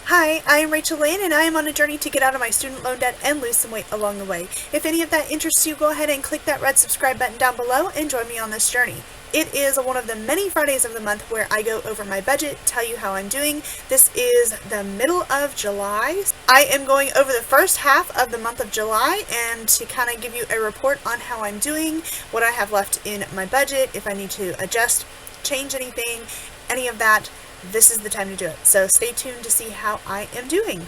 Hi, I am Rachel Lane, and I am on a journey to get out of my student loan debt and lose some weight along the way. If any of that interests you, go ahead and click that red subscribe button down below and join me on this journey. It is one of the many Fridays of the month where I go over my budget, tell you how I'm doing. This is the middle of July. I am going over the first half of the month of July and to kind of give you a report on how I'm doing, what I have left in my budget, if I need to adjust, change anything, any of that. This is the time to do it. So stay tuned to see how I am doing.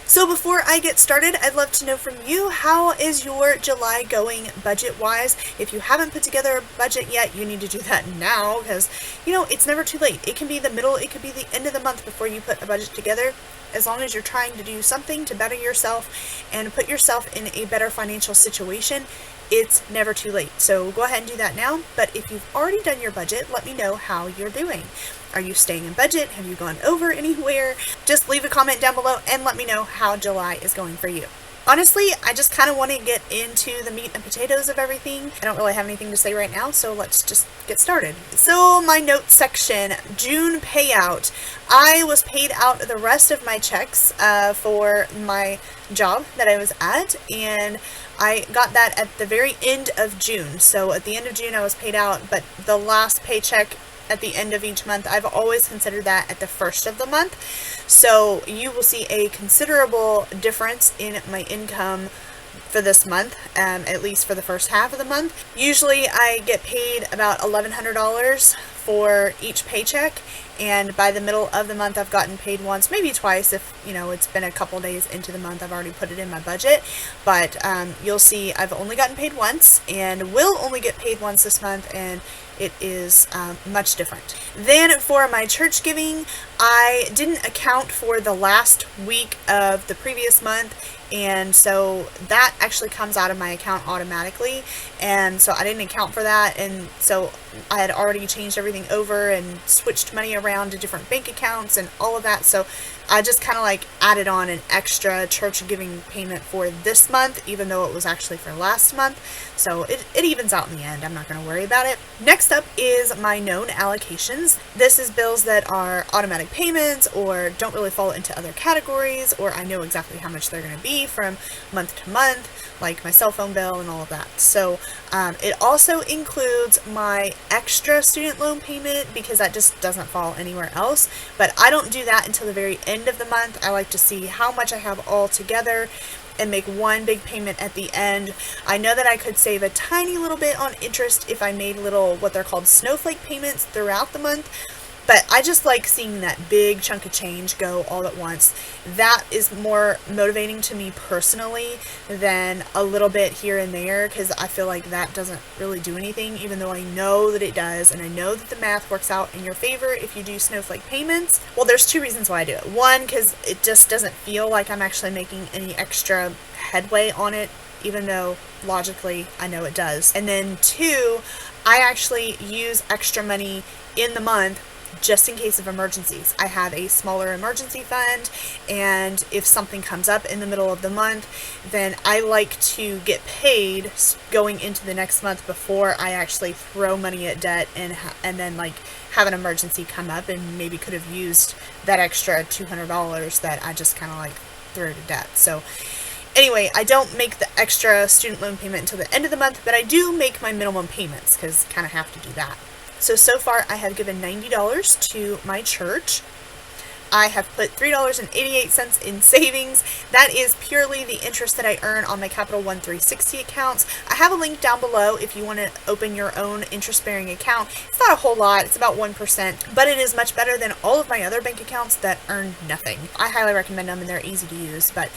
So before I get started, I'd love to know from you, how is your July going budget-wise? If you haven't put together a budget yet, you need to do that now because, it's never too late. It can be the middle, it could be the end of the month before you put a budget together. As long as you're trying to do something to better yourself and put yourself in a better financial situation, it's never too late. So go ahead and do that now. But if you've already done your budget, let me know how you're doing. Are you staying in budget? Have you gone over anywhere? Just leave a comment down below and let me know how July is going for you. Honestly, I just kind of want to get into the meat and potatoes of everything. I don't really have anything to say right now, so let's just get started. So my notes section, June payout. I was paid out the rest of my checks for my job that I was at, and I got that at the very end of June. So at the end of June I was paid out, but the last paycheck at the end of each month, I've always considered that at the first of the month. So you will see a considerable difference in my income for this month, at least for the first half of the month. Usually I get paid about $1,100 for each paycheck, and by the middle of the month I've gotten paid once, maybe twice if it's been a couple days into the month. I've already put it in my budget, but you'll see I've only gotten paid once and will only get paid once this month, and it is much different. Then for my church giving, I didn't account for the last week of the previous month, and so that actually comes out of my account automatically, and so I didn't account for that, and so I had already changed everything over and switched money around to different bank accounts and all of that, so I just kind of added on an extra church giving payment for this month, even though it was actually for last month. So it evens out in the end. I'm not going to worry about it. Next up is my known allocations. This is bills that are automatic payments or don't really fall into other categories, or I know exactly how much they're going to be from month to month, like my cell phone bill and all of that. So it also includes my extra student loan payment because that just doesn't fall anywhere else. But I don't do that until the very end of the month. I like to see how much I have all together and make one big payment at the end. I know that I could save a tiny little bit on interest if I made little, what they're called, snowflake payments throughout the month. But I just like seeing that big chunk of change go all at once. That is more motivating to me personally than a little bit here and there, because I feel like that doesn't really do anything, even though I know that it does, and I know that the math works out in your favor if you do snowflake payments. Well, there's two reasons why I do it. One, because it just doesn't feel like I'm actually making any extra headway on it, even though logically I know it does. And then two, I actually use extra money in the month just in case of emergencies. I have a smaller emergency fund, and if something comes up in the middle of the month, then I like to get paid going into the next month before I actually throw money at debt and then have an emergency come up and maybe could have used that extra $200 that I just kind of threw to debt. So anyway, I don't make the extra student loan payment until the end of the month, but I do make my minimum payments because kind of have to do that. So far I have given $90 to my church. I have put $3.88 in savings. That is purely the interest that I earn on my Capital One 360 accounts. I have a link down below if you want to open your own interest-bearing account. It's not a whole lot, it's about 1%, but it is much better than all of my other bank accounts that earn nothing. I highly recommend them, and they're easy to use, but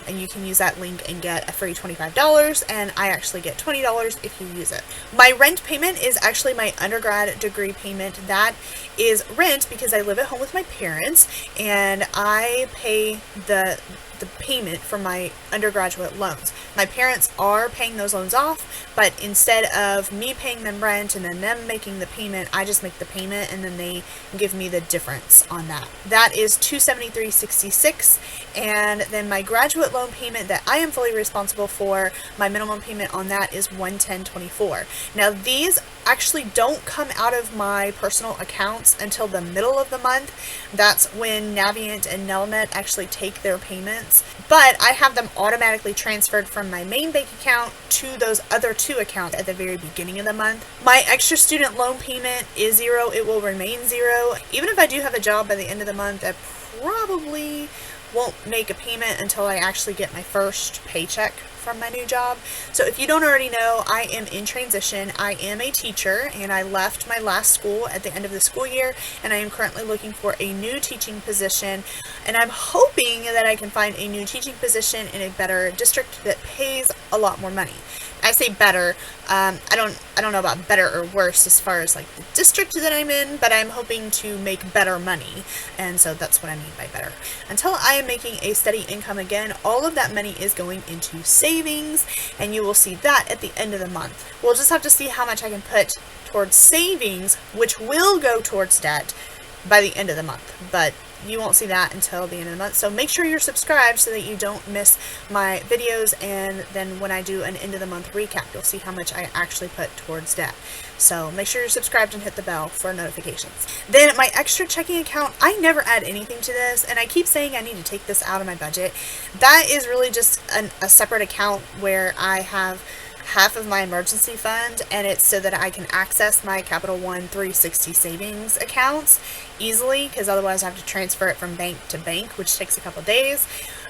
and you can use that link and get a free $25, and I actually get $20 if you use it. My rent payment is actually my undergrad degree payment. That is rent because I live at home with my parents, and I pay the the payment for my undergraduate loans. My parents are paying those loans off, but instead of me paying them rent and then them making the payment, I just make the payment and then they give me the difference on that. That is $273.66, and then my graduate loan payment that I am fully responsible for, my minimum payment on that is $110.24. Now these actually don't come out of my personal accounts until the middle of the month. That's when Navient and Nelnet actually take their payments, but I have them automatically transferred from my main bank account to those other two accounts at the very beginning of the month. My extra student loan payment is zero. It will remain zero. Even if I do have a job by the end of the month, I probably won't make a payment until I actually get my first paycheck from my new job. So if you don't already know, I am in transition. I am a teacher and I left my last school at the end of the school year, and I am currently looking for a new teaching position, and I'm hoping that I can find a new teaching position in a better district that pays a lot more money. I say better, I don't know about better or worse as far as like the district that I'm in, but I'm hoping to make better money, and so that's what I mean by better. Until I am making a steady income again, all of that money is going into savings, and you will see that at the end of the month. We'll just have to see how much I can put towards savings, which will go towards debt by the end of the month, but you won't see that until the end of the month. So make sure you're subscribed so that you don't miss my videos, and then when I do an end of the month recap, you'll see how much I actually put towards debt. So make sure you're subscribed and hit the bell for notifications. Then my extra checking account, I never add anything to this, and I keep saying I need to take this out of my budget. That is really just a separate account where I have half of my emergency fund, and it's so that I can access my Capital One 360 savings accounts easily, because otherwise I have to transfer it from bank to bank, which takes a couple days.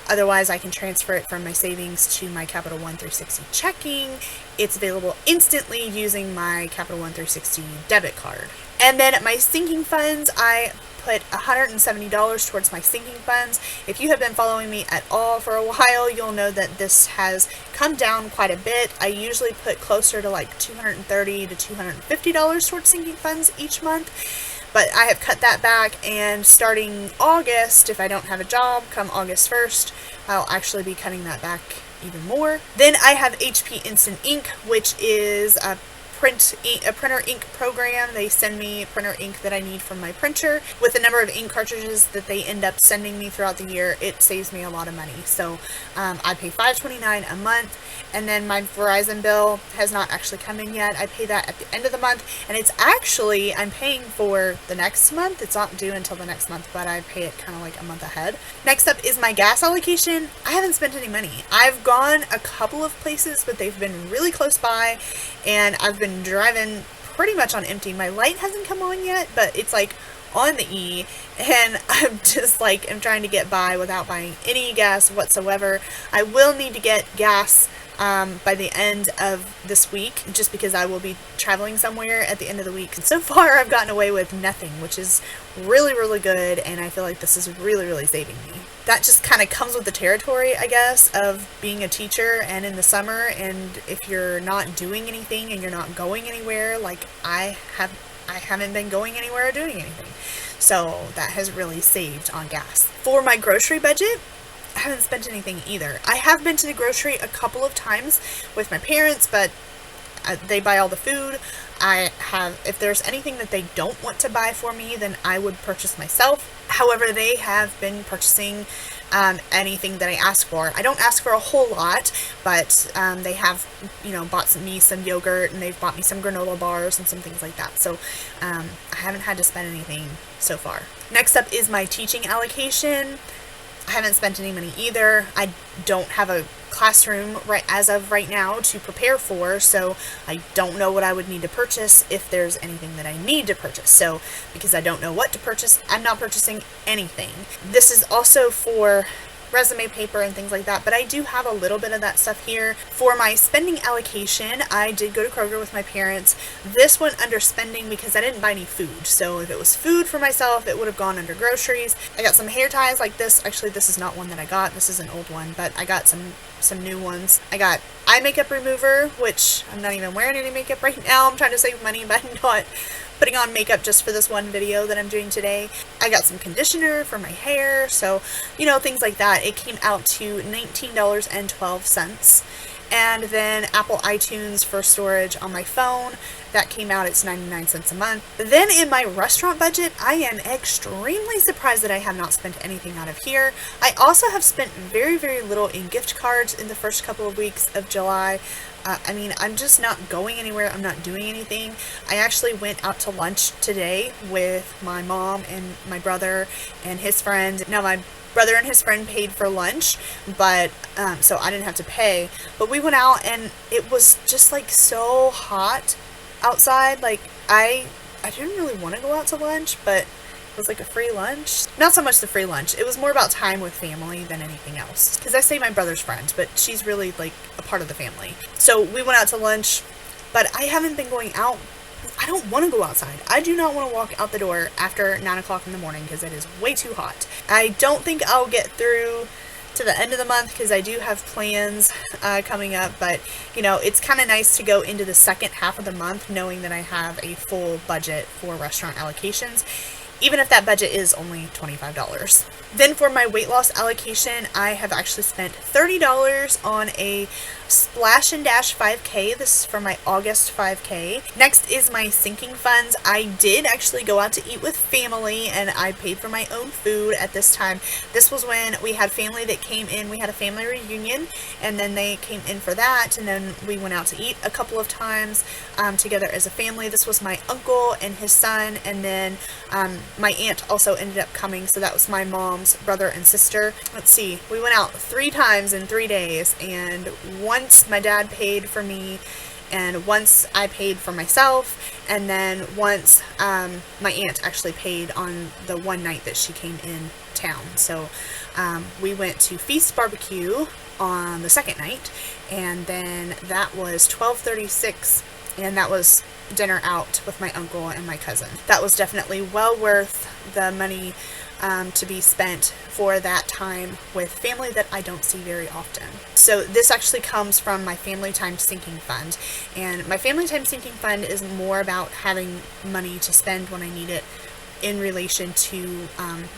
Otherwise I can transfer it from my savings to my Capital One 360 checking. It's available instantly using my Capital One 360 debit card. And then my sinking funds, I put $170 towards my sinking funds. If you have been following me at all for a while, you'll know that this has come down quite a bit. I usually put closer to like $230 to $250 towards sinking funds each month, but I have cut that back, and starting August, if I don't have a job come August 1st, I'll actually be cutting that back even more. Then I have HP Instant Ink, which is a printer ink program. They send me printer ink that I need from my printer. With the number of ink cartridges that they end up sending me throughout the year, it saves me a lot of money. So I pay $5.29 a month, and then my Verizon bill has not actually come in yet. I pay that at the end of the month, and it's actually, I'm paying for the next month. It's not due until the next month, but I pay it kind of like a month ahead. Next up is my gas allocation. I haven't spent any money. I've gone a couple of places, but they've been really close by, and I've been driving pretty much on empty. My light hasn't come on yet, but it's like on the E, and I'm just like, I'm trying to get by without buying any gas whatsoever. I will need to get gas by the end of this week, just because I will be traveling somewhere at the end of the week. And so far I've gotten away with nothing, which is really, really good, and I feel like this is really, really saving me. That just kind of comes with the territory, I guess, of being a teacher and in the summer, and if you're not doing anything and you're not going anywhere, like I haven't been going anywhere or doing anything. So that has really saved on gas. For my grocery budget, I haven't spent anything either. I have been to the grocery a couple of times with my parents, but they buy all the food. If there's anything that they don't want to buy for me, then I would purchase myself. However, they have been purchasing anything that I ask for. I don't ask for a whole lot, but they have, bought me some yogurt, and they've bought me some granola bars and some things like that. So I haven't had to spend anything so far. Next up is my teaching allocation. I haven't spent any money either. I don't have a classroom as of right now to prepare for, so I don't know what I would need to purchase if there's anything that I need to purchase. So because I don't know what to purchase, I'm not purchasing anything. This is also for resume paper and things like that, but I do have a little bit of that stuff here. For my spending allocation, I did go to Kroger with my parents. This went under spending because I didn't buy any food. So if it was food for myself, it would have gone under groceries. I got some hair ties like this. Actually, this is not one that I got. This is an old one, but I got some new ones. I got eye makeup remover, which I'm not even wearing any makeup right now. I'm trying to save money by not putting on makeup just for this one video that I'm doing today. I got some conditioner for my hair, so, you know, things like that. It came out to $19.12. And then Apple iTunes for storage on my phone, that came out, it's 99 cents a month. Then in my restaurant budget, I am extremely surprised that I have not spent anything out of here. I also have spent very, very little in gift cards in the first couple of weeks of July. I mean, I'm just not going anywhere. I'm not doing anything. I actually went out to lunch today with my mom and my brother and his friend. Now, my brother and his friend paid for lunch, but so I didn't have to pay. But we went out and it was just like so hot outside. Like I didn't really want to go out to lunch, but it was like a free lunch. Not so much the free lunch. It was more about time with family than anything else. Because I say my brother's friend, but she's really like a part of the family. So we went out to lunch, but I haven't been going out. I don't want to go outside. I do not want to walk out the door after 9 o'clock in the morning because it is way too hot. I don't think I'll get through to the end of the month because I do have plans coming up, but you know, it's kind of nice to go into the second half of the month knowing that I have a full budget for restaurant allocations, even if that budget is only $25. Then for my weight loss allocation, I have actually spent $30 on a Splash and Dash 5K. This is for my August 5K. Next is my sinking funds. I did actually go out to eat with family and I paid for my own food at this time. This was when we had family that came in. We had a family reunion and then they came in for that, and then we went out to eat a couple of times together as a family. This was my uncle and his son, and then my aunt also ended up coming, so that was my mom's brother and sister. Let's see, we went out 3 times in 3 days, and once my dad paid for me, and once I paid for myself, and then once my aunt actually paid on the one night that she came in town. So we went to Feast Barbecue on the second night, and then that was $12.36, and that was dinner out with my uncle and my cousin. That was definitely well worth the money to be spent for that time with family that I don't see very often. So this actually comes from my family time sinking fund, and my family time sinking fund is more about having money to spend when I need it in relation to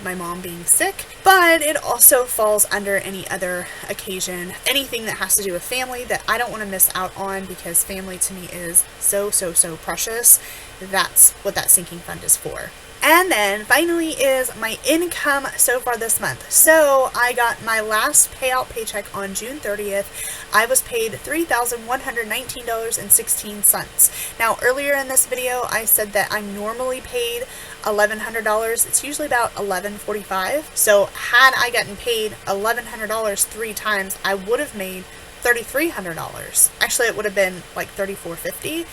my mom being sick, but it also falls under any other occasion, anything that has to do with family that I don't want to miss out on, because family to me is so precious. That's what that sinking fund is for. And then finally is my income so far this month. So I got my last payout paycheck on June 30th. I was paid $3,119.16. Now earlier in this video I said that I'm normally paid $1,100. It's usually about $1,145. So had I gotten paid $1,100 3 times, I would have made $3,300. Actually, it would have been like $3,450.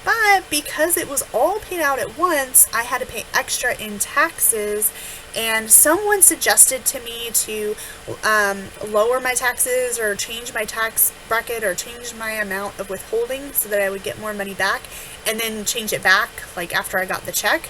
But because it was all paid out at once, I had to pay extra in taxes, and someone suggested to me to lower my taxes or change my tax bracket or change my amount of withholding so that I would get more money back, and then change it back like after I got the check.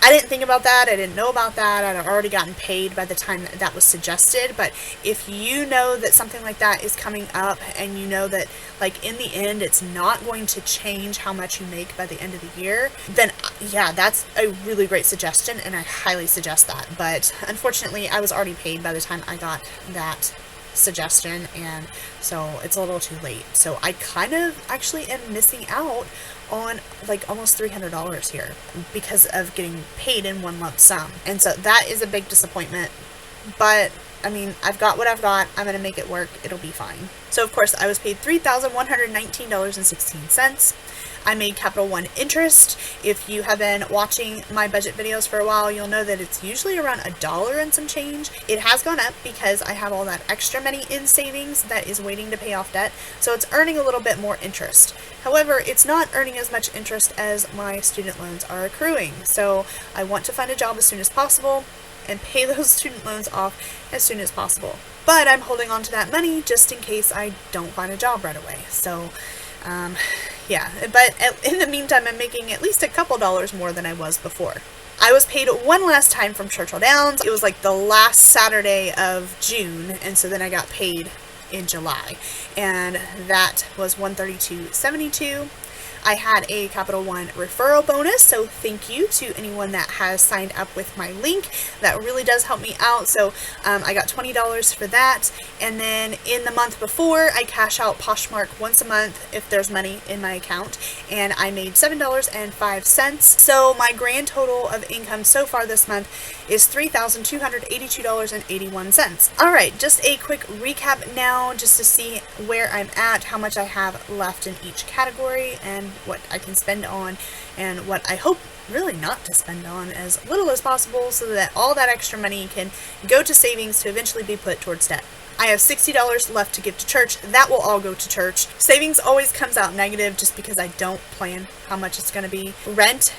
I didn't think about that. I didn't know about that. I'd already gotten paid by the time that was suggested. But if you know that something like that is coming up, and you know that like in the end it's not going to change how much you make by the end of the year, then yeah, that's a really great suggestion, and I highly suggest that. But unfortunately I was already paid by the time I got that suggestion, and so it's a little too late. So I kind of actually am missing out on like almost $300 here because of getting paid in one lump sum, and so that is a big disappointment. But I mean, I've got what I've got. I'm gonna make it work. It'll be fine. So of course I was paid $3,119.16. I made Capital One interest. If you have been watching my budget videos for a while, you'll know that it's usually around $1 and some change. It has gone up because I have all that extra money in savings that is waiting to pay off debt, so it's earning a little bit more interest. However, it's not earning as much interest as my student loans are accruing, so I want to find a job as soon as possible and pay those student loans off as soon as possible. But I'm holding on to that money just in case I don't find a job right away. So yeah, but in the meantime, I'm making at least a couple dollars more than I was before. I was paid one last time from Churchill Downs. It was like the last Saturday of June, and so then I got paid in July, and that was $132.72. I had a Capital One referral bonus, so thank you to anyone that has signed up with my link. That really does help me out. So I got $20 for that, and then in the month before, I cash out Poshmark once a month if there's money in my account, and I made $7.05. So my grand total of income so far this month is $3,282.81. Alright, just a quick recap now, just to see where I'm at, how much I have left in each category, and what I can spend on, and what I hope really not to spend on as little as possible, so that all that extra money can go to savings to eventually be put towards debt. I have $60 left to give to church. That will all go to church. Savings always comes out negative just because I don't plan how much it's going to be. Rent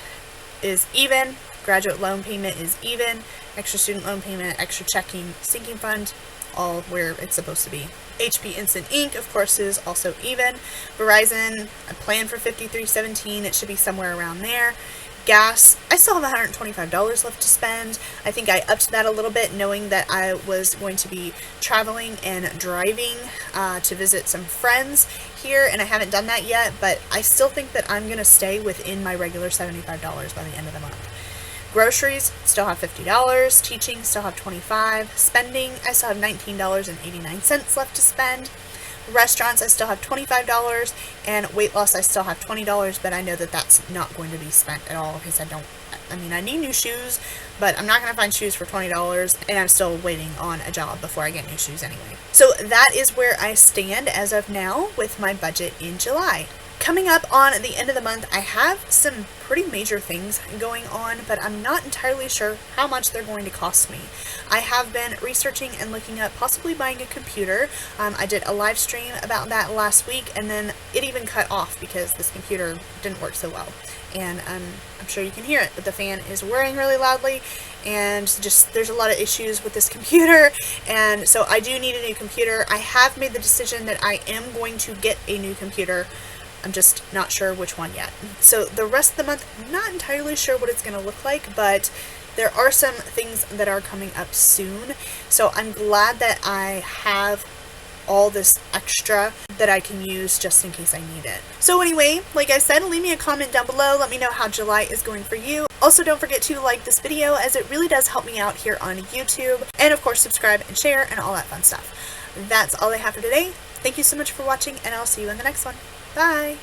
is even. Graduate loan payment is even. Extra student loan payment, extra checking, sinking fund, all where it's supposed to be. HP Instant Ink, of course, is also even. Verizon, I plan for $53.17. It should be somewhere around there. Gas, I still have $125 left to spend. I think I upped that a little bit, knowing that I was going to be traveling and driving to visit some friends here, and I haven't done that yet, but I still think that I'm going to stay within my regular $75 by the end of the month. Groceries, still have $50. Teaching, still have $25. Spending, I still have $19.89 left to spend. Restaurants, I still have $25, and weight loss, I still have $20, but I know that that's not going to be spent at all, because I need new shoes, but I'm not going to find shoes for $20, and I'm still waiting on a job before I get new shoes anyway. So that is where I stand as of now with my budget in July. Coming up on the end of the month, I have some pretty major things going on, but I'm not entirely sure how much they're going to cost me. I have been researching and looking up possibly buying a computer. I did a live stream about that last week, and then it even cut off because this computer didn't work so well. And I'm sure you can hear it, but the fan is whirring really loudly, and just there's a lot of issues with this computer, and so I do need a new computer. I have made the decision that I am going to get a new computer. I'm just not sure which one yet. So the rest of the month, I'm not entirely sure what it's going to look like, but there are some things that are coming up soon. So I'm glad that I have all this extra that I can use just in case I need it. So anyway, like I said, leave me a comment down below. Let me know how July is going for you. Also, don't forget to like this video, as it really does help me out here on YouTube. And of course, subscribe and share and all that fun stuff. That's all I have for today. Thank you so much for watching, and I'll see you in the next one. Bye!